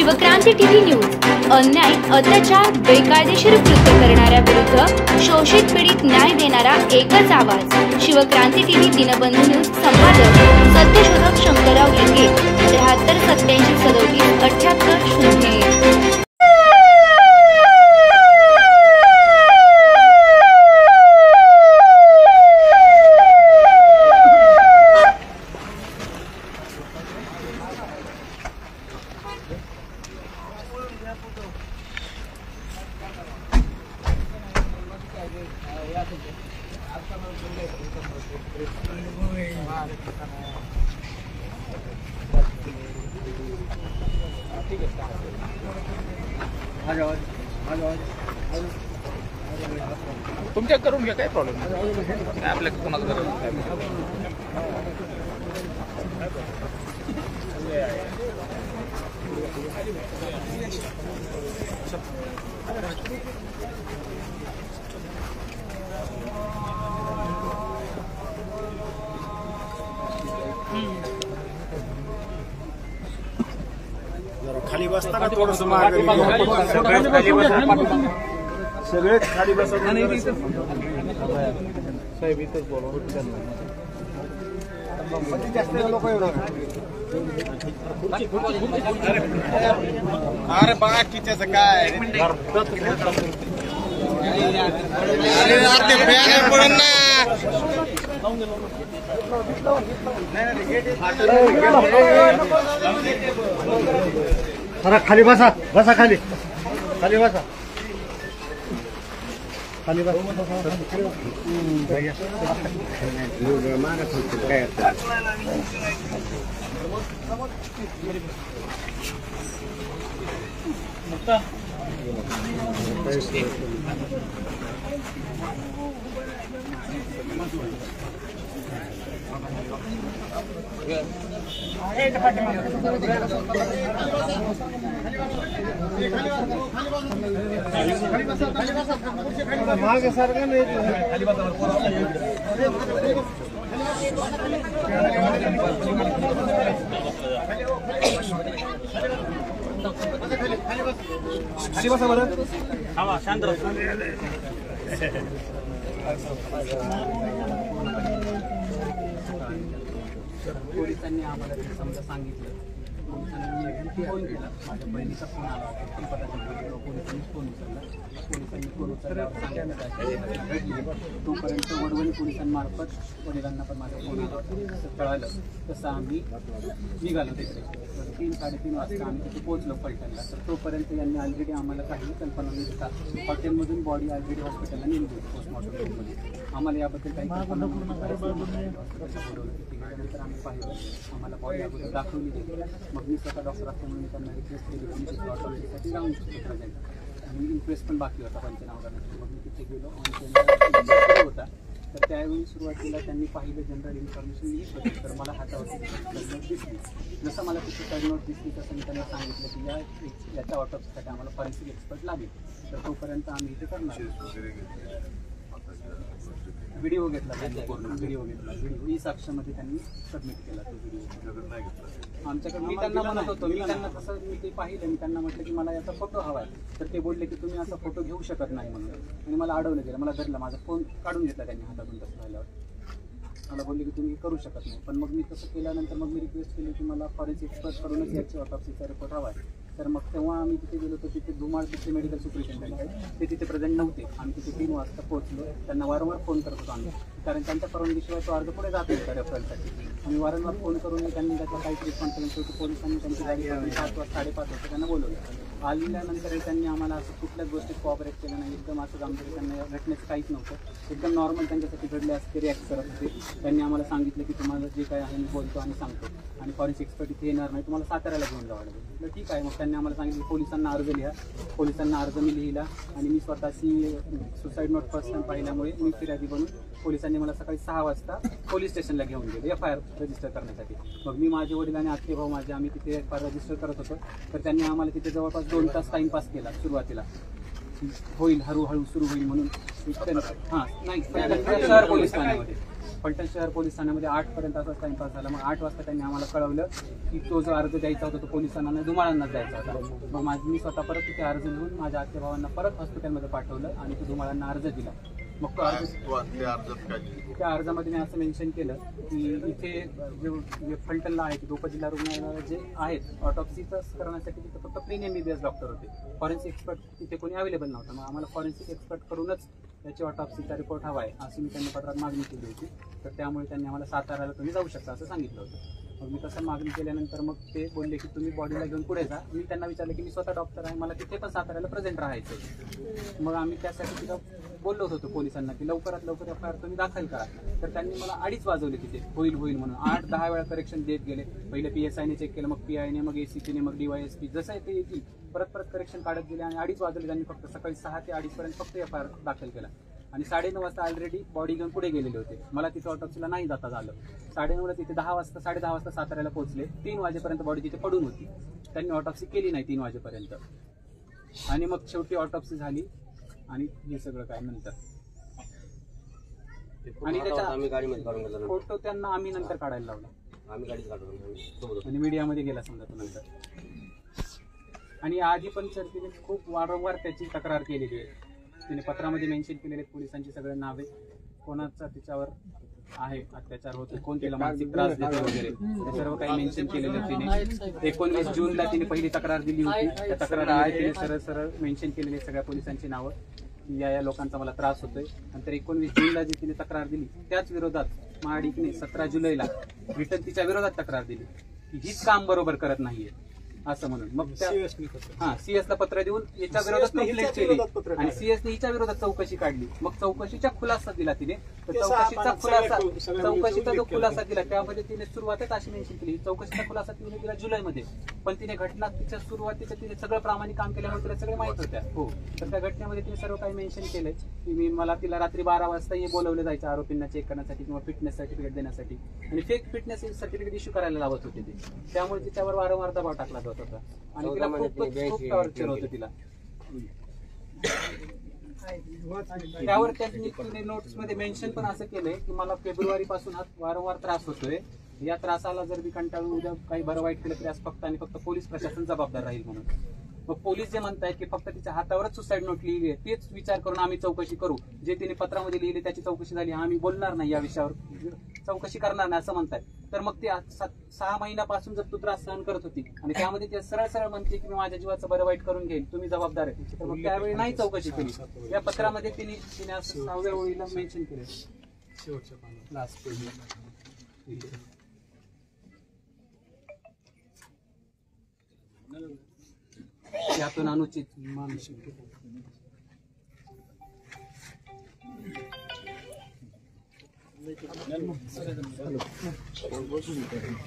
Shivkranti TV news अन्याय, अत्याचार, बेकायदेशीर कृत्य करणाऱ्या विरुद्ध शोषित पीडित न्याय देणारा एकच आवाज। शिवक्रांती टीव्ही दिनबंधू न्यूज संपादक सत्यशोधक शंकरराव लिंगे 73 87 37 78 01। तुमच्या करून घ्या, काय प्रॉब्लेम नाही, आपल्या कोणाचं खाली बसताना थोडंसं सगळेच खाली बसत साहेब इथंच बोलवा जास्त लोक अरे बघा की त्याचं काय पडून ना खाली बसा बसा खाली खाली बसा खाली मागे सारखं नाही खाली बसा बरं शांत पोलिसांनी आम्हाला ते समजा सांगितलं, पोलिसांनी फोन केला, माझ्या बहिणीचा फोन आला होता, पोलिसांनी फोन उचलला, पोलिसांनी फोन उचलल्यावर सांगितलं तोपर्यंत वडवणी पोलिसांमार्फत वडिलांना पण माझा फोन आला होता, तसं कळालं तसं आम्ही निघालो तिकडे 3-3:30 वाजता आम्ही तिथे पोहोचलो फलटणला। तर तोपर्यंत यांनी ऑलरेडी आम्हाला काही कल्पना न देता हॉटेलमधून बॉडी ऑलरेडी हॉस्पिटलला नेली होती पोस्टमॉर्टम रूममध्ये। आम्हाला याबद्दल काही कल्पना तर आम्ही पाहिलं, आम्हाला बॉडी अगोदर दाखवली गेली, मग मी स्वतः डॉक्टर असल्यामुळे त्यांना रिक्वेस्ट केली की ऑटोमेटिकसाठी जाऊन शकतो आणि इंक्वेस्ट पण बाकी होता पंचनामा करण्यासाठी। मग मी तिथे गेलो आणि होता तर त्यावेळी सुरुवातीला त्यांनी पाहिलं जनरल इन्फॉर्मेशन लिहित होती, तर मला हातावरती नोट दिसली। जसं मला तिथे साईड नोट दिसली तसं मी त्यांना सांगितलं की याच्या ऑटोप्सीसाठी आम्हाला फॉरेन्सिक एक्सपर्ट लागेल, तर तोपर्यंत आम्ही इथे करणार। व्हिडिओ घेतला त्यांनी, पूर्ण व्हिडिओ घेतला, व्हिडिओ ई साक्षामध्ये त्यांनी सबमिट केला तो व्हिडिओ आमच्याकडे। मी त्यांना म्हणत होतो, मी त्यांना तसं मी ते पाहिलं, मी त्यांना म्हटलं की मला याचा फोटो हवा आहे, तर ते बोलले की तुम्ही असा फोटो घेऊ शकत नाही म्हणून, आणि मला अडवलं गेलं, मला धरलं, माझा फोन काढून घेतला त्यांनी हातातून। तसं झाल्यावर मला बोलले की तुम्ही करू शकत नाही, पण मग मी तसं केल्यानंतर मग मी रिक्वेस्ट केली की मला फॉरेन्सिक एक्सपर्ट करूनच याची ऑटोप्सीचा रिपोर्ट हवा आहे। तर मग तेव्हा आम्ही तिथे गेलो, तर तिथे धुमाळ तिथे मेडिकल सुपरिटेंडंट आहेत, ते तिथे प्रेझेंट नव्हते। आम्ही तिथे 3 वाजता पोहोचलो, त्यांना वारंवार फोन करत होतो आम्ही, कारण त्यांच्या परवानगीशिवाय तो अर्ज पुढे जात नव्हता रेफरन्ससाठी। आम्ही वारंवार फोन करूनही त्यांनी त्याचा काही रिस्पॉन्स केला, पोलिसांनी त्यांची गाडी 5:30 वाजता त्यांना बोलवलं। आल्यानंतर त्यांनी आम्हाला असं कुठल्याच गोष्टीत कोऑपरेट केलं नाही, एकदम असं गांभीर्य त्यांना घटनेचं काहीच नव्हतं, एकदम नॉर्मल त्यांच्यासाठी घडले असं ते रिॲक्ट करत होते। त्यांनी आम्हाला सांगितलं की तुम्हाला जे काय आहे मी बोलतो आणि सांगतो, आणि फॉरेन्सिक एक्सपर्ट इथे येणार नाही, तुम्हाला साताऱ्याला घेऊन जावं लागेल। म्हटलं ठीक आहे। मग त्यांनी आम्हाला सांगितलं पोलिसांना अर्ज लिहा, पोलिसांना अर्ज मी लिहिला, आणि मी स्वतःची सुसाईड नोट फर्स्ट टाइम पाहिल्यामुळे मी फिर्यादी बनून पोलिसांनी मला सकाळी 6 वाजता पोलीस स्टेशनला घेऊन गेले FIR रजिस्टर करण्यासाठी। मग मी माझे वडील आणि आत्ते भाऊ माझे आम्ही तिथे FIR रजिस्टर करत होतो, तर त्यांनी आम्हाला तिथे जवळपास 2 तास टाइमपास केला सुरुवातीला, होईल हळूहळू सुरू होईल म्हणून। हां नाही शहर पोलीस ठाण्यामध्ये फलटण शहर पोलीस ठाण्यामध्ये 8 पर्यंत असा टाइमपास झाला. मग 8 वाजता त्यांनी आम्हाला कळवलं की तो जो अर्ज द्यायचा होता तो पोलिसांना नाही, धुमाळांनाच द्यायचा होता. मग मी स्वतः परत तिथे अर्ज लिहून माझ्या आत्या भावांना परत हॉस्पिटलमध्ये पाठवलं आणि तो धुमाळांना अर्ज दिला. मग तो अर्ज त्या अर्जामध्ये मी असं मेन्शन केलं की इथे जे फलटणला आहे की उपजिल्हा रुग्णालय जे आहेत ऑटोप्सीचं करण्यासाठी तिथे फक्त प्री MBBS डॉक्टर होते. फॉरेन्सिक एक्सपर्ट तिथे कोणी अवेलेबल नव्हतं. मग आम्हाला फॉरेन्सिक एक्सपर्ट करूनच त्याची ऑटोप्सीचा रिपोर्ट हवा आहे अशी मी त्यांनी पत्रात मागणी केली होती. तर त्यामुळे त्यांनी आम्हाला साताऱ्याला तुम्ही जाऊ शकता असं सांगितलं होतं. मग मी तसं मागणी केल्यानंतर मग ते बोलले की तुम्ही बॉडीला घेऊन पुढे जा. मी त्यांना विचारलं की मी स्वतः डॉक्टर आहे, मला तिथे पण साताऱ्याला प्रेझेंट राहायचं. मग आम्ही त्यासाठी तिथं बोललो होतो पोलिसांना की लवकरात लवकर FIR तुम्ही दाखल करा. तर त्यांनी मला 2:30 वाजवले तिथे होईल म्हणून. 8-10 वेळा करेक्शन देत गेले. पहिले PSI ने चेक केलं, मग PI ने, मग ACP ने, मग DYSP जसं ते येतील परत करेक्शन काढत गेले आणि 2:30 वाजवले. त्यांनी फक्त सकाळी 6 ते 2:30 पर्यंत फक्त FIR दाखल केला आणि 9:30 वाजता ऑलरेडी बॉडी घेऊन पुढे गेलेले होते. मला तिथे ऑटोप्सीला नाही जाता झालं. 9:30ला तिथे 10:30 वाजता साताऱ्याला पोहोचले. 3 वाजेपर्यंत बॉडी तिथे पडून होती. त्यांनी ऑटोप्सी केली नाही 3 वाजेपर्यंत. आणि मग शेवटी ऑटोप्सी झाली आणि हे सगळं काय नंतर आणि त्याचा फोटो त्यांना आम्ही नंतर काढायला लावला आणि मीडियामध्ये गेला समजा तो नंतर. आणि आधी पण सर तिने खूप वारंवार त्याची तक्रार केलेली आहे. तिने पत्रामध्ये मेन्शन केलेले पोलिसांची सगळे नावे, कोणाचा तिच्यावर आहे अत्याचार होतो, कोण तिला मानसिक त्रास देतो वगैरे हे सर्व काही मेन्शन केलेलं तिने. 19 जूनला तिने पहिली तक्रार दिली होती. त्या तक्रारीमध्ये तिने सरळ मेन्शन केलेली सगळ्या पोलिसांची नावं, या लोकांचा मला त्रास होतोय. नंतर 19 जूनला जी तिने तक्रार दिली त्याच विरोधात महाडिकने 17 जुलैला रिटर्न तिच्या विरोधात तक्रार दिली की हीच काम बरोबर करत नाहीये असं म्हणून. मग CS ला पत्र देऊन याच्या विरोधात कंप्लेंट केली आणि CS ने हिच्या विरोधात चौकशी काढली. मग चौकशीचा खुलासा दिला तिने. तर चौकशीचा जो खुलासा दिला त्यामध्ये तिने सुरुवातच अशी मेन्शन केली. चौकशीचा खुलासा तिने दिला जुलैमध्ये, पण तिने घटना तिच्या सुरुवातीचं तिने सगळं प्रामाणिक काम केल्यामुळे तिला सगळं माहित होत्या. हो, तर त्या घटनेमध्ये तिने सर्व काही मेन्शन केलंय की मला तिला रात्री 12 वाजता बोलवलं जायचं आरोपींना चेक करण्यासाठी किंवा फिटनेस सर्टिफिकेट देण्यासाठी आणि फेक फिटनेस सर्टिफिकेट इश्यू करायला लावत होते ते. त्यामुळे तिच्यावर वारंवार दबाव टाकला जात होता आणि तिला खूप टॉर्चर होतं तिला. त्यावर त्यांनी नोट्स मध्ये मेन्शन पण असं केलंय की मला फेब्रुवारी पासून हा वारंवार त्रास होतोय. या त्रासाला जर मी कंटाळून उद्या काही बरं वाईट केलं तरी आज फक्त आणि फक्त पोलीस प्रशासन जबाबदार राहील म्हणून. मग पोलीस जे म्हणतायत की फक्त तिच्या हातावरच सुसाईड नोट लिहिली आहे तेच विचार करून आम्ही चौकशी करू. जे तिने पत्रामध्ये लिहिली त्याची चौकशी झाली, आम्ही बोलणार नाही या विषयावर, चौकशी करणार नाही असं म्हणतायत. तर मग ते 6 महिन्यापासून जर तू त्रास सहन करत होती आणि त्यामध्ये ते सरळ म्हणते की मी माझ्या जीवाचं बरं वाईट करून घेईल, तुम्ही जबाबदार आहे, तर मग त्यावेळी नाही चौकशी केली. या पत्रामध्ये तिने 6व्या ओळीला मेन्शन केलं शेवटच्या पानात लास्ट पेज. यातून अनुचित मानसिक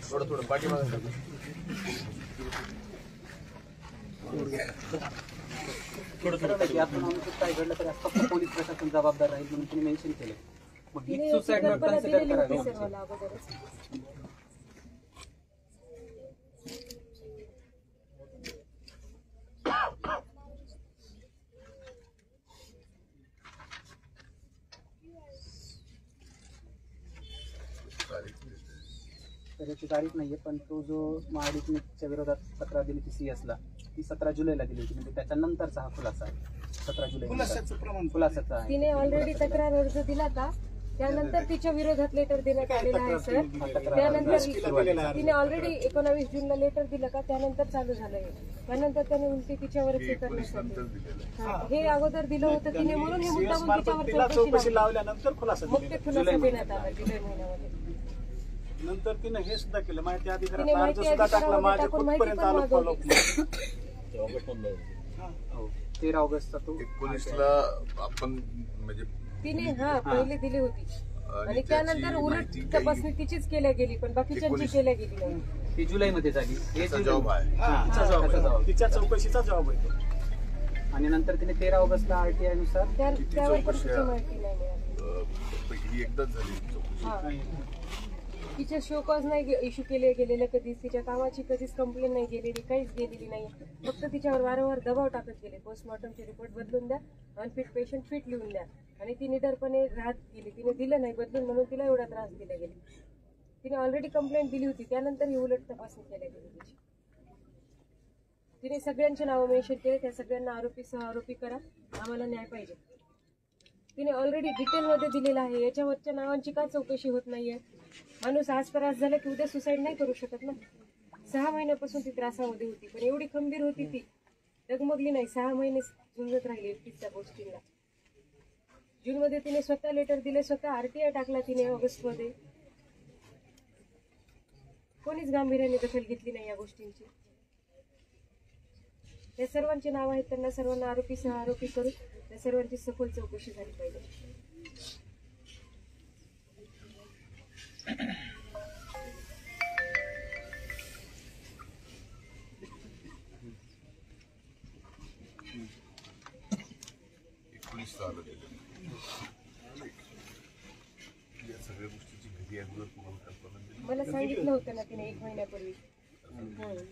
थोडं पाठीमागे यातून अनुचित काय घडलं तर फक्त पोलीस प्रशासन जबाबदार राहील म्हणून तिने मेन्शन केलं. मग ही सुसाईड नोट कन्सिडर करावी. त्याची तारीख नाहीये, पण तो जो महाडिकच्या विरोधात तक्रार दिली ती CS ला ती 17 जुलैला दिली होती. म्हणजे त्याच्यानंतरचा हा खुलासा आहे 17 जुलै खुलासाचा आहे. तिने ऑलरेडी तक्रार अर्ज दिला का त्यानंतर तिच्या विरोधात लेटर देण्यात आलेलं आहे सर. त्यानंतर तिने ऑलरेडी 19 जूनला लेटर दिलं का त्यानंतर चालू झालंय. त्यानंतर त्याने उलटी तिच्यावरच हे करण्यासाठी हे अगोदर दिलं होतं तिने म्हणून हे मुद्दामून तिच्यावर चौकशी लावल्यानंतर मग ते खुलासा देण्यात आला जुलै महिन्यामध्ये. नंतर तिने हे सुद्धा केलं, माहिती अधिकारात अर्ज सुद्धा टाकला, माझ्या खुदपर्यंत आलो फॉलो. 13 ऑगस्टचा तो 19ला आपण म्हणजे तिने पहिले दिली होती आणि त्यानंतर उलट तपासणी तिचीच केल्या गेली पण बाकीच्यांची केल्या गेली नाही. ती जुलैमध्ये झाली. जबाब आहे, तिच्या चौकशीचा जबाब आहे. आणि नंतर तिने 13 ऑगस्टला RTI नुसार त्यावर पण तिची माहिती नाही मिळाली. ही एकदाच झाली चौकशी. तिच्या शोकॉज नाही इश्यू केले गेलेलं कधीच, तिच्या कामाची कधीच कंप्लेंट नाही गेलेली, काहीच गेलेली नाही. फक्त तिच्यावर वारंवार दबाव टाकत गेले. पोस्टमॉर्टमचे रिपोर्ट बदलून द्या, अनफिट पेशंट फिट लिहून द्या. आणि ती निडरपणे राहत गेली. तिने दिलं नाही बदलून म्हणून तिला एवढा त्रास दिला गेला. तिने ऑलरेडी कंप्लेंट दिली होती, त्यानंतर ही उलट तपासणी केली गेली तिची. तिने सगळ्यांचे नाव मेन्शन केले, त्या सगळ्यांना आरोपी सह आरोपी करा, आम्हाला न्याय पाहिजे. तिने ऑलरेडी डिटेलमध्ये दिलेलं आहे. याच्यावरच्या नावांची का चौकशी होत नाहीये? माणूस आज त्रास झाला की उद्या सुसाईड नाही करू शकत ना. 6 महिन्यापासून ती त्रासामध्ये होती, पण एवढी खंबीर होती ती, डगमगली नाही. 6 महिने झुंजत राहिली त्या गोष्टींना. जूनमध्ये तिने स्वतः लेटर दिले, स्वतः RTI टाकला तिने ऑगस्टमध्ये. कोणीच गांभीर्याने दखल घेतली नाही या गोष्टींची. या सर्वांची नाव आहेत, त्यांना सर्वांना आरोपी सह आरोपी करू. त्या सर्वांची सखोल चौकशी झाली पाहिजे. सगळ्या गोष्टीची घरी अगोदर पूर्ण कल्पना मला सांगितलं होतं ना तिने 1 महिन्यापूर्वी.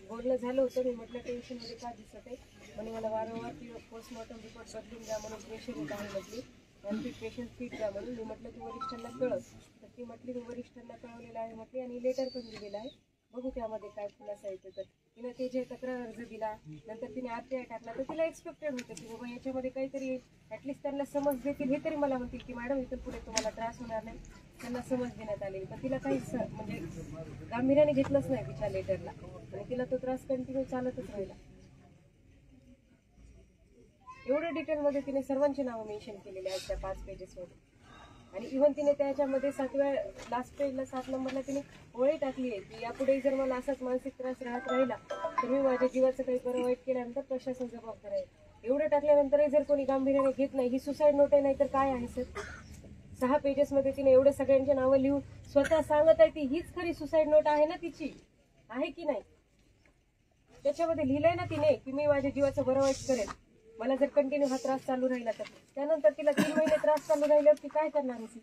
बोलणं झालं होतं. मी म्हटलं टेन्शन मध्ये का दिसत आहे म्हणून मला वारंवार ती पोस्टमॉर्टम रिपोर्ट बदलून द्या म्हणून प्रेशर येत आहे म्हटली. आणि पेशंट फीट द्या म्हणून मी म्हटलं की वरिष्ठांना कळव. तर ती म्हटली मी वरिष्ठांना कळवलेलं आहे म्हटली आणि लेटर पण दिलेलं आहे, बघू त्यामध्ये काय खुलासा येतो. तर तिने ते जे तक्रार अर्ज दिला, नंतर तिने RTI टाकला, तर तिला एक्सपेक्टेड होतं की बाबा याच्यामध्ये काहीतरी ॲटलिस्ट त्यांना समज देतील. हे तरी मला म्हणतील की मॅडम इथून पुढे तुम्हाला त्रास होणार नाही, त्यांना समज देण्यात आली. पण तिला काहीच म्हणजे गांभीर्याने घेतलंच नाही तिच्या लेटरला आणि तिला तो त्रास कंटिन्यू चालतच राहिला. एवढ्या डिटेलमध्ये तिने सर्वांची नावं मेन्शन केलेली आहेत त्या 5 पेजेसमध्ये. आणि इव्हन तिने त्याच्यामध्ये 7व्या लास्ट पेजला 7 नंबरला तिने ओळी टाकली आहे की यापुढे जर मला असाच मानसिक त्रास राहत राहिला तर मी माझ्या जीवाचं काही बरं वाईट केल्यानंतर प्रशासन जबाबदार आहे. एवढं टाकल्यानंतरही जर कोणी गांभीर्याने घेत नाही, ही सुसाईड नोट आहे नाही तर काय आहे सर? 6 पेजेसमध्ये तिने एवढे सगळ्यांची नावं लिहून स्वतः सांगत आहे ती हीच खरी सुसाईड नोट आहे ना तिची, आहे की नाही? त्याच्यामध्ये लिहिलंय ना तिने की मी माझ्या जीवाचं बरं वाईट करेल मला जर कंटिन्यू हा त्रास चालू राहिला तर. त्यानंतर तिला 3 महिने त्रास चालू राहिल्यावर ती काय करणार होती?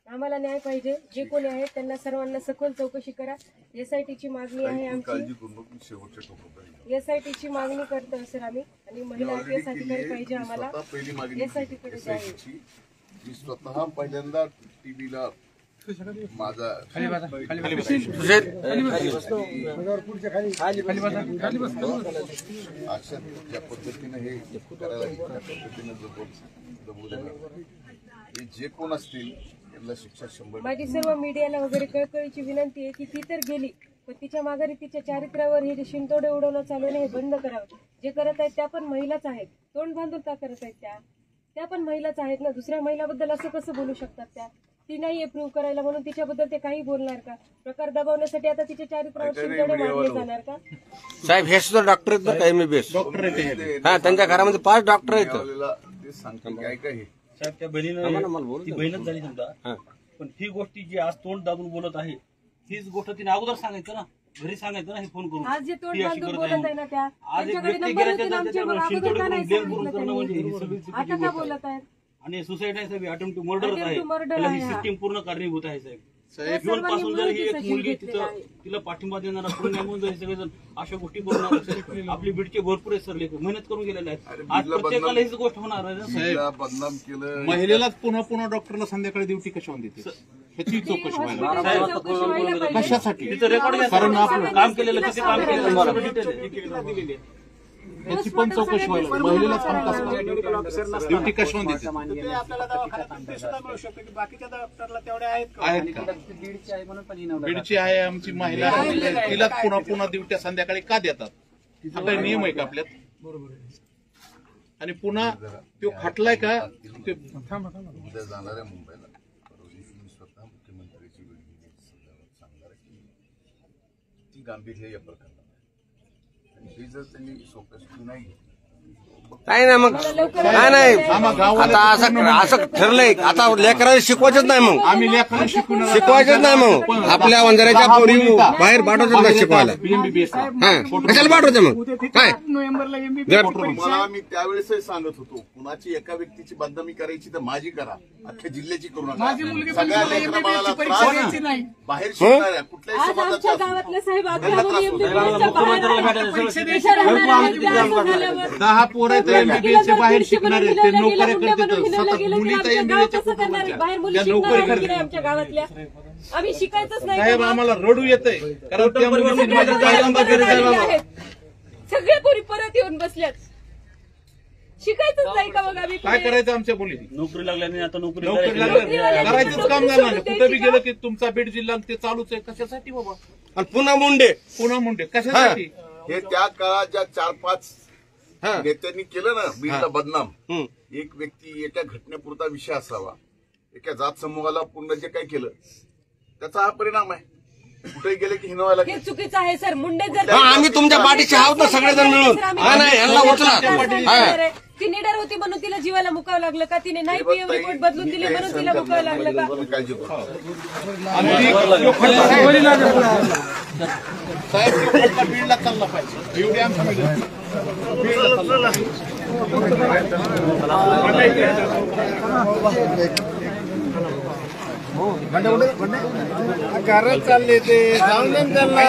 आम्हाला न्याय पाहिजे. जे कोणी आहेत त्यांना सर्वांना सखोल चौकशी करा. SITची मागणी आहे आमची. SITची मागणी करतो सर आम्ही. आणि महिला IPS अधिकारी पाहिजे आम्हाला. SIT कडे जाईल. मी स्वतः पहिल्यांदा टीव्हीला माझा अशा ज्या पद्धतीने हे करायला त्या पद्धतीने जमू देणार. हे जे कोण असतील त्यांना शिक्षा 100. माझी सर्व मीडियाला वगैरे कळकळीची विनंती आहे की ती तर गेली, पण तिच्या माघारी तिच्या चारित्र्यावर हे जे शिंतोडे उडवणं चालू आहे हे बंद करावं. जे करत आहेत त्या पण महिलाच आहेत. तोंड बांधून का करत आहेत त्या पण महिलाच आहेत ना. दुसऱ्या महिलाबद्दल असं कसं बोलू शकतात त्या? ती नाहीये प्रूव्ह करायला म्हणून तिच्याबद्दल ते काही बोलणार का? प्रकार दबावण्यासाठी आता तिच्या चारित्र्यावर शिंतोडे मारले जाणार का? साहेब हे सुद्धा डॉक्टर आहेत ना, MBBS डॉक्टर आहेत. हा, त्यांच्या घरामध्ये 5 डॉक्टर आहेत. ते सांगतो काय काय हे साहेब त्या बहिणीनं ती बहीणच झाली समजा, पण ही गोष्टी जी आज तोंड दाबून बोलत आहे हीच गोष्ट तिने अगोदर सांगायचं ना, घरी सांगायचं ना हे फोन करून. आज जे तोंड बांधून बोलत आहे ना त्या आज एक त्यांच्याकडे व्यक्ती नंबर गेल्या होते ना आमचे, मग अगोदर का नाही सांगितलं करणं म्हणजे ही त्यांनी? सगळी चुकीची आता का गोष्ट बोलत आहे. आहेत? आणि सुसाईड आहे साहेब, अटेम्प्ट टू मर्डर आहे. Attempt to murder त्याला ही आहे हा. सिस्टीम पूर्ण कारणीभूत आहे साहेब. सर्वांनी जीवन पासून जर ही मिळून एक ती मुलगी सही घेतलेली आहे. तिला पाठिंबा देणारा पूर्ण म्हणून जर सगळेजण अशा गोष्टी करणार असेल, आपली बीडचे भरपूर आहेत सर, लेख मेहनत करून गेलेले आहेत. आज प्रत्येकाला हीच गोष्ट होणार आहे ना. तिला बदनाम केलं. महिलेलाच पुन्हा डॉक्टरला संध्याकाळी ड्युटी कशावर देते ह्याची चौकशी व्हायला हॉस्पिटलची चौकशी व्हायला पाहिजे. कशासाठी? तिथं रेकॉर्ड घ्या. कारण आपलं काम केलेलं किती काम केलेलं सगळं डिटेल आहे. ह्याची पण चौकशी व्हायला पाहिजे. महिलेलाच काम कसं ड्युटी कशावर देते? ते आपल्याला दवाखान्यात सुद्धा मिळू शकतं की बाकीच्या डॉक्टरला तेवढे आहेत का? आहेत का? बीडची आहे म्हणून पण इनवलं. बीडची आहे आमची महिला, तिलाच पुन्हा ड्युट्या संध्याकाळी का देतात? आता नियम आहे का आपल्यात? आणि पुन्हा तो खटलाय का? ते उद्या जाणार आहे मुंबईला. परवा दिवशी मी स्वतः मुख्यमंत्र्यांची वेळ घेऊन सांगणार की ती गांभीर्य या प्रकरणात आणि हे जर त्यांनी चौकशी नाही घेतली नाही ना मग काय नाही. आता असं ठरलंय आता लेकराला शिकवायचंच नाही. मग आम्ही लेकरांना शिकवायचंच नाही. मग आपल्या वंजाऱ्याच्या पोरी बाहेर पाठवतात ना शिकवायला. MBBS हा, कशाला पाठवते मग? काय नोव्हेंबरला मला मी त्यावेळेसही सांगत होतो कुणाची एका व्यक्तीची बदनामी करायची तर माझी करा, अख्ख्या जिल्ह्याची करू नका. सगळ्या लेकरा बाळाला त्रास बाहेर शिकणाऱ्या कुठल्याही समाजाच्या गावातल्या साहेब त्यांना त्रास होतो. 10 पोरं तर MBBS बाहेर शिकणार आहेत, ते नोकऱ्या करतात. 7 मुली तर MBBS त्या नोकरी करतात. आमच्या गावातल्या आम्ही शिकायचंच नाही. साहेब आम्हाला रडू येतंय, कारण त्या मुलींनी माझ्या जागांना गरज आहे बाबा. सगळ्या पोरी परत येऊन बसल्यात. शिकायचंच नाही का मग आम्ही? काय करायचं आमच्या मुलींनी? नोकरी लागल्याने आता नोकरी करायचंच काम झालं नाही. कुठं बी गेलं की तुमचा बीड जिल्हा ते चालूच आहे. कशासाठी बाबा? आणि पुन्हा मुंडे कशासाठी? हे त्या काळात ज्या 4-5 नेत्यांनी केलं ना बीडला बदनाम, एक व्यक्ती एका घटनेपुरता विषय असावा, एका जात समूहाला पूर्ण जे काही केलं त्याचा हा परिणाम आहे. कुठे गेले की हिनवायला हे चुकीचं आहे सर. मुंडे जर आम्ही तुमच्या पाठीशी आहोत ना सगळेजण मिळून. नाही यांना उचला. ती निडर होती म्हणून तिला जीवाला मुकावं लागलं का? तिने नाही पीएम रिपोर्ट बदलून दिले म्हणून तिला मुकावं लागलं का? काळजी करू. साहेब बीडला चालला पाहिजे एवढी आमच्या कारण चालले ते जाऊन त्यांना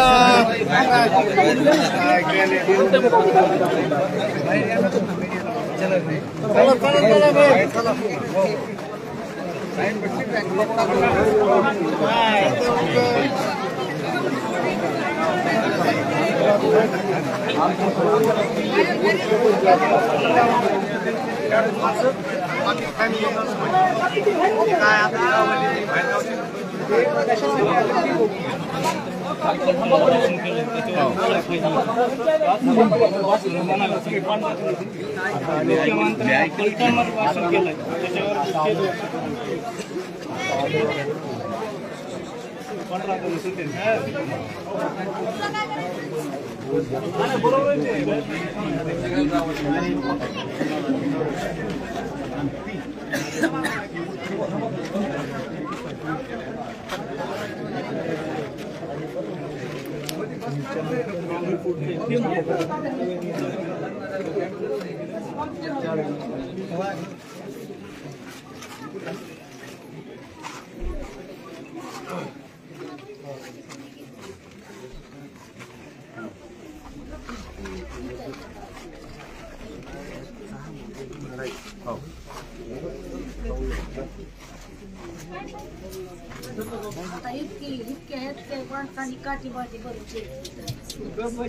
काठी बाटी बरोबर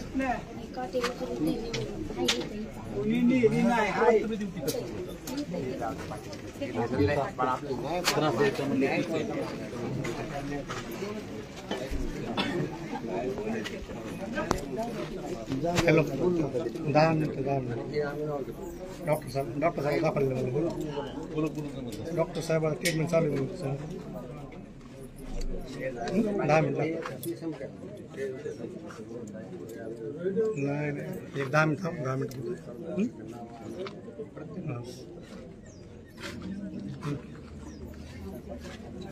काठी हॅलो 10 मिनिटं डॉक्टर साहेब दाखवले डॉक्टर साहेब ट्रीटमेंट चालू आहे. 10 मिनिटं नाही एक 10 मिनिट 10 मिनिट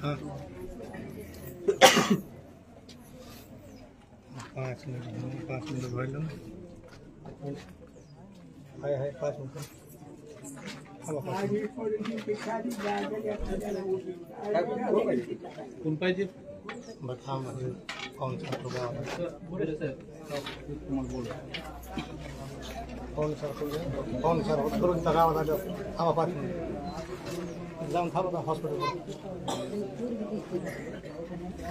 हां 5 मिनिट व्हायला आहे 5 मिनिट कोण पाहिजे? कौन सर करून गावात आलं थांबा 5 मिनिट जाऊन थांबा हॉस्पिटलवर.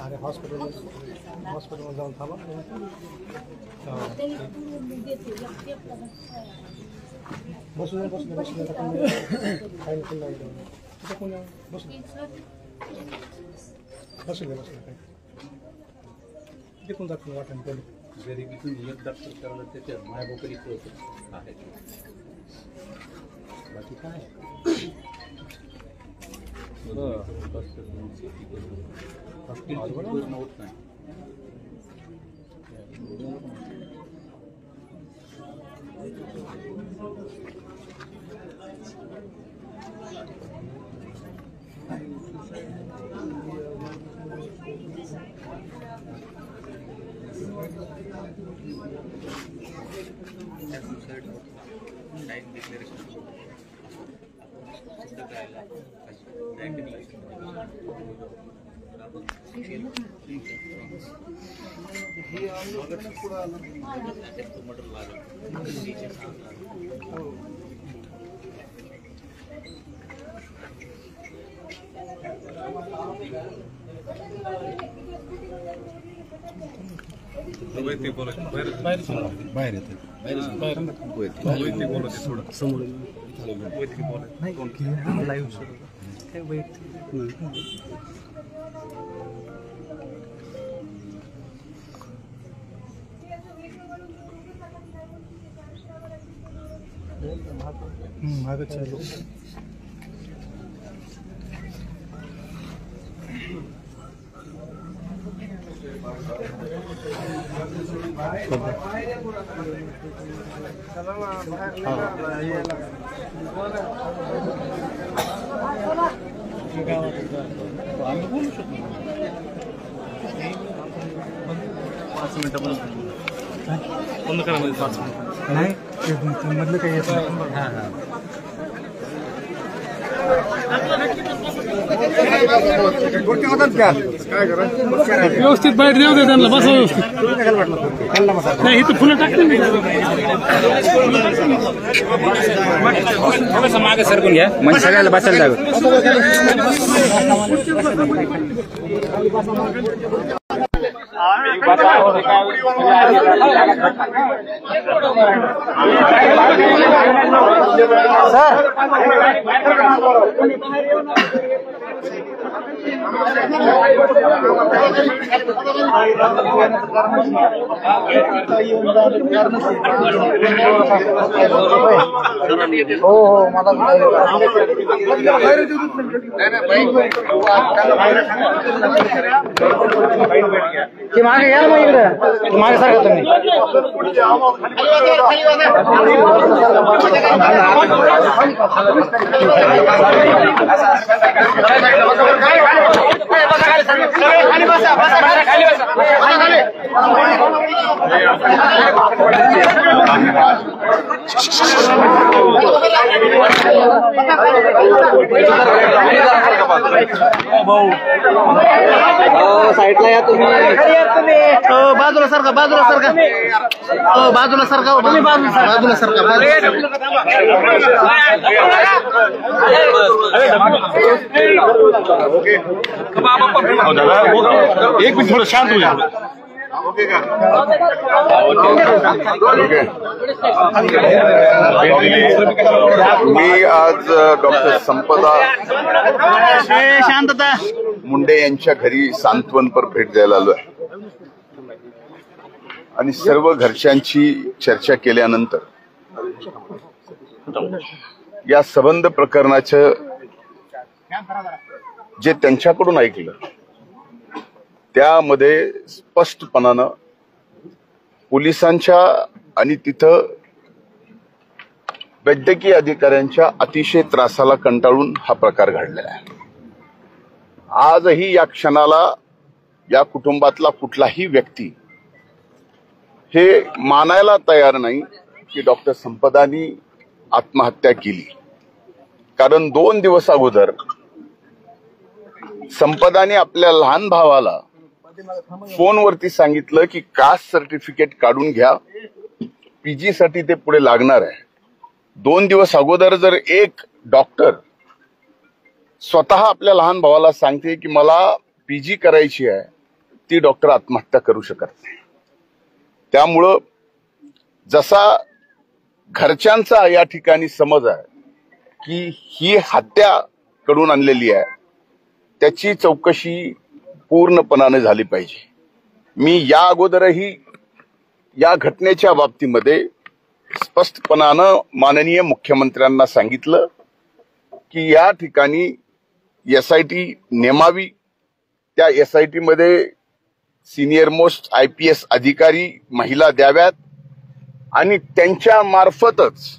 अरे हॉस्पिटलमध्ये जाऊन थांबा. बसून काय तिकून जात वाटण पहिले गरिबीतून एक डॉक्टर करायला त्याच्या मायबापरी आहे. बाकी काय होत नाही. बाहेर येते समोर मागं चालू आम्ही बोलू शकतो 5 मिनिटं बंद करा मध्ये 5 मिनिटं नाही मधलं काही येत नाही व्यवस्थित बाहेर देऊ दे त्यांना बसा व्यवस्थित नाही इथं फुलं टाकते मागे सरकून घ्या म्हणजे सगळ्याला बसायला लागेल की मागे या मग इकडे मागे सारखा तुम्ही साईडला या तुम्ही बाजूला सारखा बाजूला सारखा बाजूला सारखा बाजूला सारखा एक मिनिट थोडं शांत होईल मी आज डॉक्टर संपदा शांतता मुंडे यांच्या घरी सांत्वनपर भेट द्यायला आलोय आणि सर्व घरच्यांची चर्चा केल्यानंतर या संबंध प्रकरणाचं जे त्यांच्याकडून ऐकलं त्यामध्ये स्पष्टपणानं पोलिसांच्या आणि तिथं वैद्यकीय अधिकाऱ्यांच्या अतिशय त्रासाला कंटाळून हा प्रकार घडलेला आहे. आजही या क्षणाला या कुटुंबातला कुठलाही व्यक्ती हे मानायला तयार नाही की डॉक्टर संपदानी आत्महत्या केली. कारण 2 दिवस अगोदर संपदाने आपल्या लहान भावाला फोनवरती सांगितलं की कास्ट सर्टिफिकेट काढून घ्या, पीजी साठी ते पुढे लागणार आहे. 2 दिवस अगोदर जर एक डॉक्टर स्वतः आपल्या लहान भावाला सांगते की मला पीजी करायची आहे, ती डॉक्टर आत्महत्या करू शकत नाही. त्यामुळं जसा घरच्यांचा या ठिकाणी समज आहे की ही हत्या करून आणलेली आहे, त्याची चौकशी पूर्णपणाने झाली पाहिजे. मी या अगोदरही या घटनेच्या बाबतीमध्ये स्पष्टपणानं माननीय मुख्यमंत्र्यांना सांगितलं की या ठिकाणी SIT नेमावी, त्या SIT मध्ये सिनियर मोस्ट IPS अधिकारी महिला द्याव्यात आणि त्यांच्या मार्फतच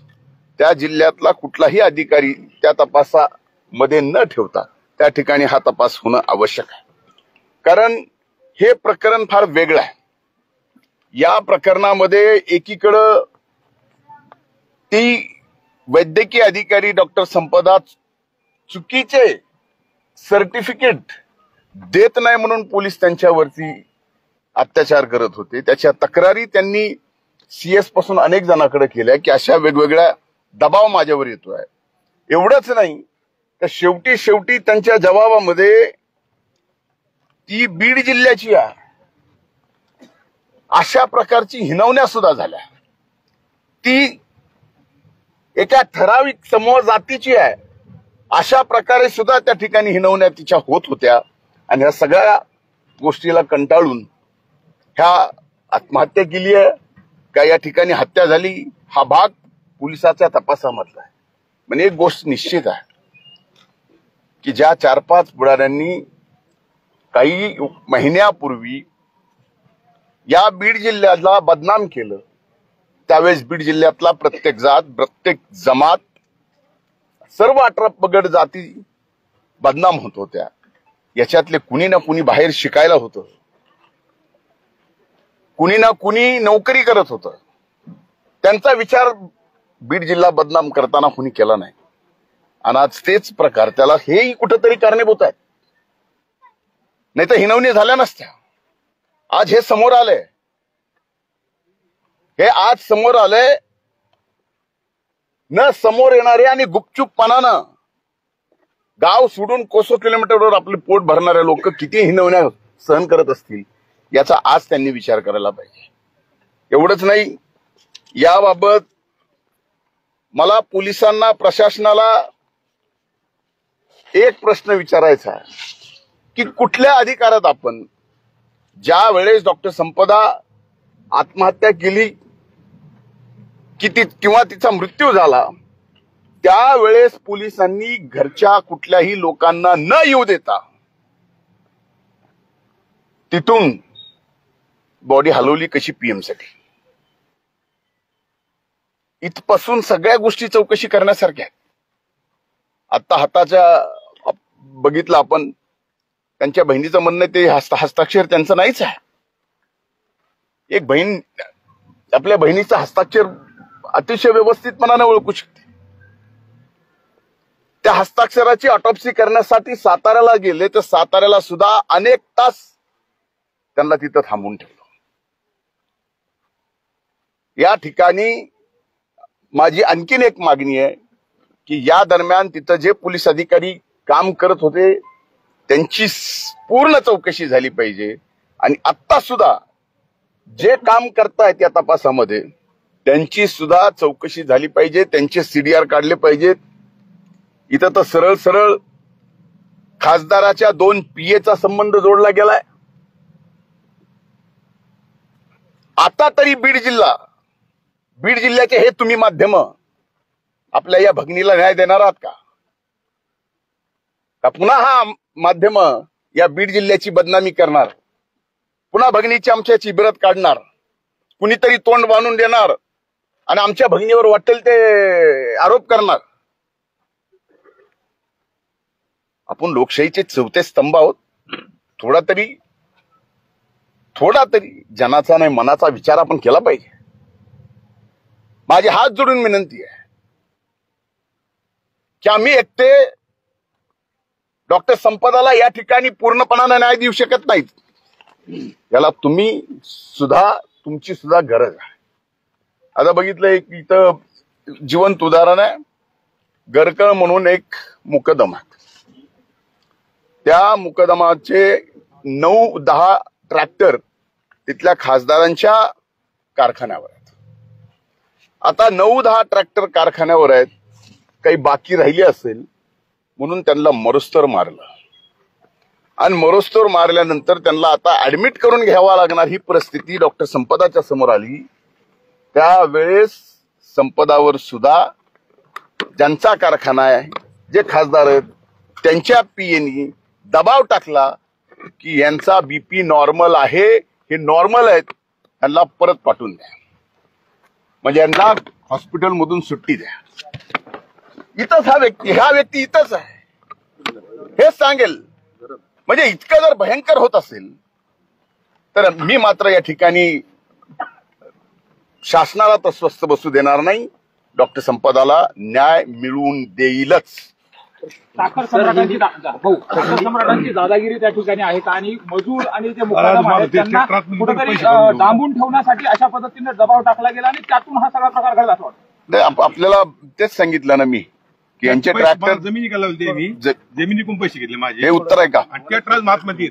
त्या जिल्ह्यातला कुठलाही अधिकारी त्या तपासामध्ये न ठेवता त्या ठिकाणी हा तपास होणं आवश्यक आहे. कारण हे प्रकरण फार वेगळं आहे. या प्रकरणामध्ये एकीकडं ती वैद्यकीय अधिकारी डॉक्टर संपदा चुकीचे सर्टिफिकेट देत नाही म्हणून पोलीस त्यांच्यावरती अत्याचार करत होते. त्याच्या तक्रारी त्यांनी CS पासून अनेक जणांकडे केल्या की अशा वेगवेगळ्या दबाव माझ्यावर येतोय. एवढंच नाही तर शेवटी त्यांच्या जबाबामध्ये ती बीड जिल्ह्याची आहे अशा प्रकारची हिनवण्या सुद्धा झाल्या. ती एका ठराविक समूह जातीची आहे अशा प्रकारे सुद्धा त्या ठिकाणी हिनवण्या तिच्या होत होत्या. आणि ह्या सगळ्या गोष्टीला कंटाळून ह्या आत्महत्या केली आहे का या ठिकाणी हत्या झाली हा भाग पोलिसाच्या तपासामधला आहे. म्हणजे एक गोष्ट निश्चित आहे की ज्या 4-5 पुढाऱ्यांनी काही महिन्यापूर्वी या बीड जिल्ह्याला बदनाम केलं त्यावेळेस बीड जिल्ह्यातला प्रत्येक जात प्रत्येक जमात सर्व 18 पगड जाती बदनाम होत होत्या. याच्यातले कुणी ना कुणी बाहेर शिकायला होतं, कुणी ना कुणी नोकरी करत होतं. त्यांचा विचार बीड जिल्हा बदनाम करताना कुणी केला नाही. आणि आज तेच प्रकार त्याला हेही कुठेतरी कारणीभूत आहेत. नाही तर हिनवणी झाल्या नसत्या. आज हे समोर आलंय, हे आज समोर आलंय. न समोर येणारे आणि गुपचूपपणानं गाव सोडून कोसो किलोमीटरवर आपले पोट भरणारे लोक किती हिनवण्या सहन करत असतील याचा आज त्यांनी विचार करायला पाहिजे. एवढंच नाही, याबाबत मला पोलिसांना प्रशासनाला एक प्रश्न विचारायचा आहे की कुठल्या अधिकारात आपण ज्या वेळेस डॉक्टर संपदा आत्महत्या केली किंवा तिचा मृत्यू झाला त्यावेळेस पोलिसांनी घरच्या कुठल्याही लोकांना न येऊ देता तिथून बॉडी हलवली कशी पीएमसाठी. इथपासून सगळ्या गोष्टी चौकशी करण्यासारख्या आहेत. आता हाताच्या बघितलं आपण, त्यांच्या बहिणीचं म्हणणं ते हस्ताक्षर त्यांचं नाहीच आहे. एक बहीण आपल्या बहिणीचं हस्ताक्षर अतिशय व्यवस्थितपणाने ओळखू शकते. त्या हस्ताक्षराची ऑटोप्सी करण्यासाठी साताऱ्याला गेले तर साताऱ्याला सुद्धा अनेक तास त्यांना तिथं थांबून ठेवलं. या ठिकाणी माझी आणखीन एक मागणी आहे की या दरम्यान तिथं जे पोलीस अधिकारी काम करत होते त्यांची पूर्ण चौकशी झाली पाहिजे. आणि आता सुद्धा जे काम करतायत या तपासामध्ये त्यांची सुद्धा चौकशी झाली पाहिजे. त्यांचे CDR काढले पाहिजेत. इथं तर सरळ सरळ खासदाराच्या 2 PAचा संबंध जोडला गेलाय. आता तरी बीड जिल्ह्याचे हे तुम्ही माध्यम आपल्या या भगिनीला न्याय देणार आहात का पुन्हा हा माध्यम या बीड जिल्ह्याची बदनामी करणार, पुन्हा भगिनीची आमच्या चिबरत काढणार, कुणीतरी तोंड बांधून देणार आणि आमच्या भगिनीवर वाटेल ते आरोप करणार. आपण लोकशाहीचे 4थे स्तंभ आहोत. थोडा तरी जनाचा नाही मनाचा विचार आपण केला पाहिजे. माझे हात जोडून विनंती आहे की आम्ही एकटे डॉक्टर संपदाला या ठिकाणी पूर्णपणाने न्याय देऊ शकत नाहीत. याला तुमची सुद्धा गरज आहे. आता बघितलंय की इथं जिवंत उदाहरण आहे, गरकळ म्हणून एक मुकदमा. त्या मुकदमाचे 9-10 ट्रॅक्टर तिथल्या खासदारांच्या कारखान्यावर आहेत. आता 9-10 ट्रॅक्टर कारखान्यावर आहेत. काही बाकी राहिली असेल म्हणून त्यांना मरुस्तर मारलं आणि मरुस्तर मारल्यानंतर त्यांना आता ऍडमिट करून घ्यावा लागणार ही परिस्थिती डॉक्टर संपदाच्या समोर आली. त्यावेळेस संपदावर सुद्धा ज्यांचा कारखाना आहे, जे खासदार आहेत, त्यांच्या PAनी दबाव टाकला की यांचा BP नॉर्मल आहे, हे नॉर्मल आहेत, त्यांना परत पाठवून द्या, म्हणजे यांना हॉस्पिटलमधून सुट्टी द्या. इथंच हा व्यक्ती इथंच आहे हे सांगेल. म्हणजे इतकं जर भयंकर होत असेल तर मी मात्र या ठिकाणी शासनाला तर स्वस्थ बसू देणार नाही. डॉक्टर संपदाला न्याय मिळवून देईलच. साखर सम्राटांची दादागिरी त्या ठिकाणी आहे का आणि मजूर आणि जे मुकादम आहेत त्यांना कुठेतरी डांबून ठेवण्यासाठी अशा पद्धतीने दबाव टाकला गेला आणि त्यातून हा सगळा प्रकार घडला असं वाटतं. आपल्याला तेच सांगितलं ना मी की यांचे ट्रॅक्टर जमिनी का लावली जमिनीकडून पैसे घेतले माझे हे उत्तर आहे का? आणि त्या ट्रस्ट महात्माती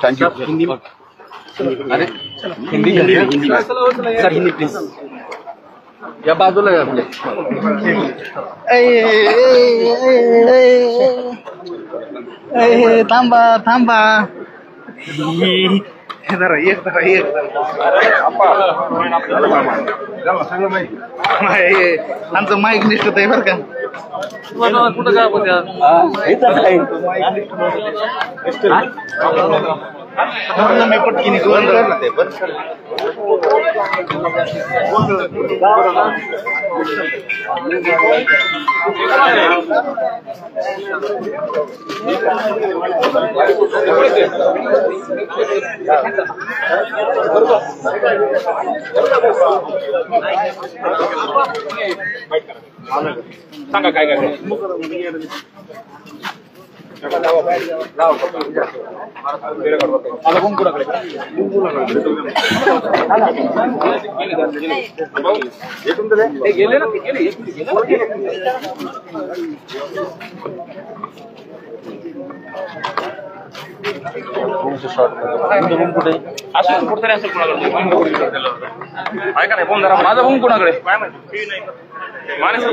थँक्यू. अरे हिंदी सर हिंदी प्लीज या बाजूला आपले थांबा थांबा जरा एक आमचं माईक निष्ठत आहे बरं का. कुठं काय होत्या मी पटकीने सांगा काय काय गेले ना असं कुठतरी असेल कुणाकडे ऐका नाही फोन जरा माझा फोन कुणाकडे काय माहिती माणसं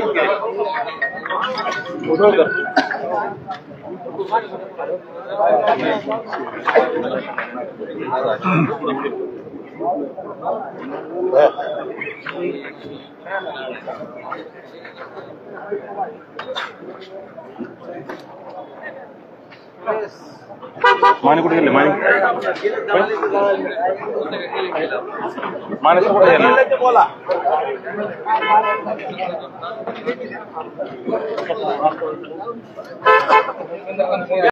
माने कुठे गेले माने कुठे गेले बोला